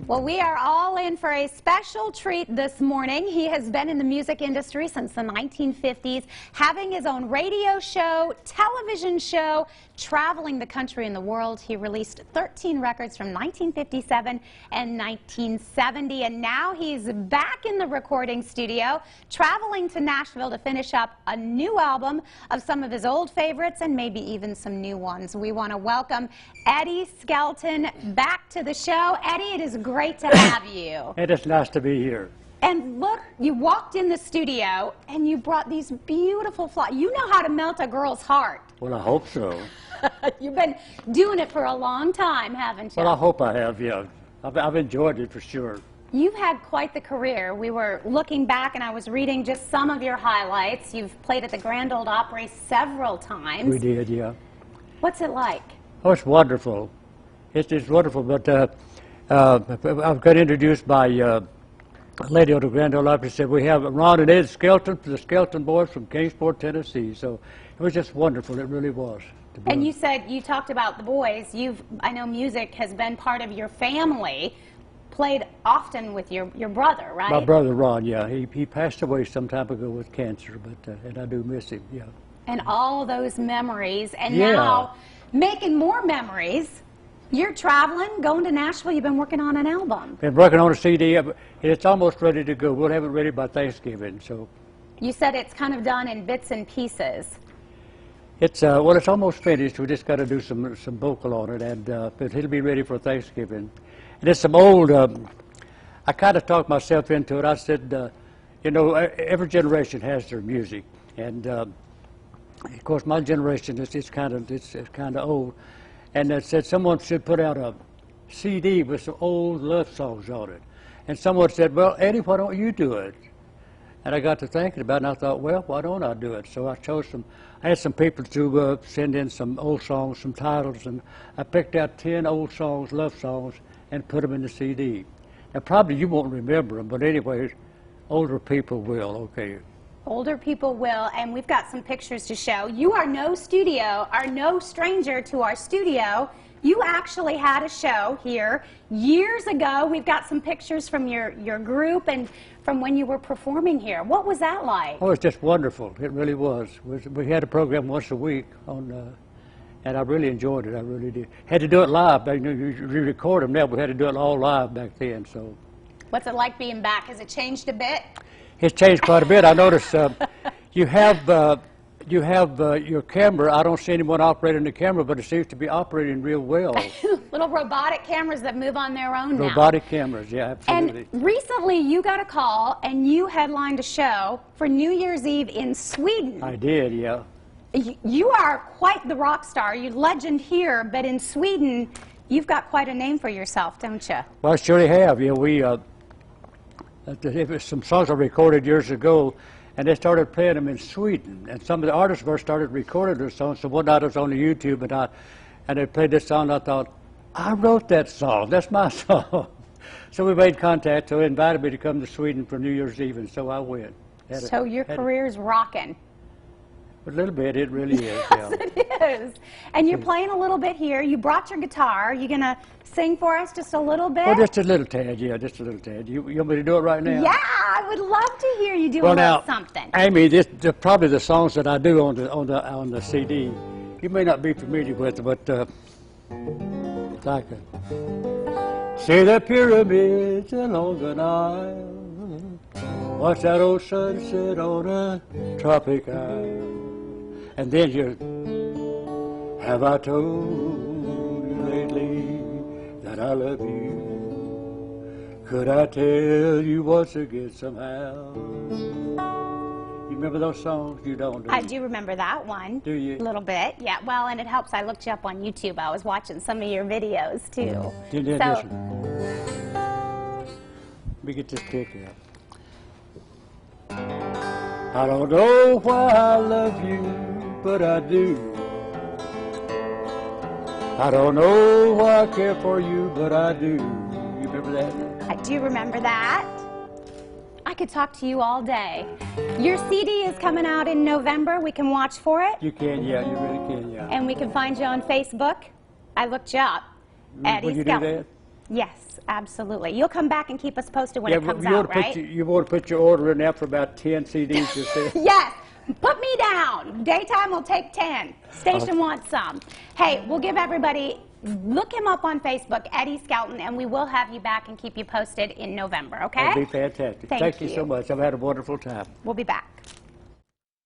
Well, we are all in for a special treat this morning. He has been in the music industry since the 1950s, having his own radio show, television show, traveling the country and the world. He released 13 records from 1957 and 1970, and now he's back in the recording studio, traveling to Nashville to finish up a new album of some of his old favorites and maybe even some new ones. We want to welcome Eddie Skelton back to the show. Eddie, it is great to have you. It is nice to be here. And look, you walked in the studio and you brought these beautiful flowers. You know how to melt a girl's heart. Well, I hope so. You've been doing it for a long time, haven't you? Well, I hope I have, yeah. I've enjoyed it for sure. You've had quite the career. We were looking back and I was reading just some of your highlights. You've played at the Grand Ole Opry several times. We did, yeah. What's it like? Oh, it's wonderful. It's wonderful, but I got introduced by a lady at the Grand Ole Opry. Said, we have Ron and Ed Skelton, the Skelton boys from Kingsport, Tennessee. So it was just wonderful. It really was. And you said, you talked about the boys. I know music has been part of your family. Played often with your brother, right? My brother Ron, yeah. He passed away some time ago with cancer, but and I do miss him, yeah. And all those memories, and yeah. Now making more memories. You're traveling, going to Nashville. You've been working on an album. Been working on a CD. It's almost ready to go. We'll have it ready by Thanksgiving. So. You said it's kind of done in bits and pieces. It's well, it's almost finished. We just got to do some vocal on it, and but it'll be ready for Thanksgiving. And it's some old. I kind of talked myself into it. I said, you know, every generation has their music, and of course, my generation is kind of old. And it said someone should put out a CD with some old love songs on it. And someone said, well, Eddie, why don't you do it? And I got to thinking about it, and I thought, well, why don't I do it? So I had some people to send in some old songs, some titles, and I picked out 10 old songs, love songs, and put them in the CD. Now, probably you won't remember them, but anyway, older people will, okay. Older people will, and we've got some pictures to show. You are no stranger to our studio. You actually had a show here years ago. We've got some pictures from your group and from when you were performing here. What was that like? Oh, it was just wonderful. It really was. We had a program once a week on, and I really enjoyed it. I really did. Had to do it live. You know, you record them now. We had to do it all live back then. So. What's it like being back? Has it changed a bit? It's changed quite a bit. I noticed you have your camera. I don't see anyone operating the camera, but it seems to be operating real well. Little robotic cameras that move on their own now. Robotic cameras, yeah, absolutely. And recently you got a call and you headlined a show for New Year's Eve in Sweden. I did, yeah. You are quite the rock star. You're legend here, but in Sweden, you've got quite a name for yourself, don't you? Well, I surely have. Yeah, some songs I recorded years ago, and they started playing them in Sweden. And some of the artists first started recording their songs. So one night I was on the YouTube, and they played this song. And I thought, I wrote that song. That's my song. So we made contact. So they invited me to come to Sweden for New Year's Eve, and so I went. So your career's rocking. A little bit, it really is. Yeah. Yes, it is. And you're playing a little bit here. You brought your guitar. You gonna sing for us just a little bit? Oh, just a little tad, yeah, just a little tad. You want me to do it right now? Yeah, I would love to hear you do a little something. Amy, probably the songs that I do on the CD, you may not be familiar with them, but it's like see the pyramids along the Nile, watch that old sunset on a tropic isle. And then have I told you lately that I love you? Could I tell you once again somehow? You remember those songs? You don't, do you? I do remember that one. Do you? A little bit, yeah. Well, and it helps. I looked you up on YouTube. I was watching some of your videos, too. Let me get this pick out. I don't know why I love you, but I do. I don't know why I care for you, but I do. You remember that? I do remember that. I could talk to you all day. Your CD is coming out in November. We can watch for it. You can, yeah, you really can, yeah. And we can find you on Facebook. I looked you up. Eddie Will you Skelton. do that? Yes, absolutely. You'll come back and keep us posted when it comes out, right? You want to put your order in there for about 10 CDs yourself? Yes. Put me down. Daytime will take 10. Station wants some. Hey, we'll give everybody, look him up on Facebook, Eddie Skelton, and we will have you back and keep you posted in November, okay? That'd be fantastic. Thank you so much. I've had a wonderful time. We'll be back.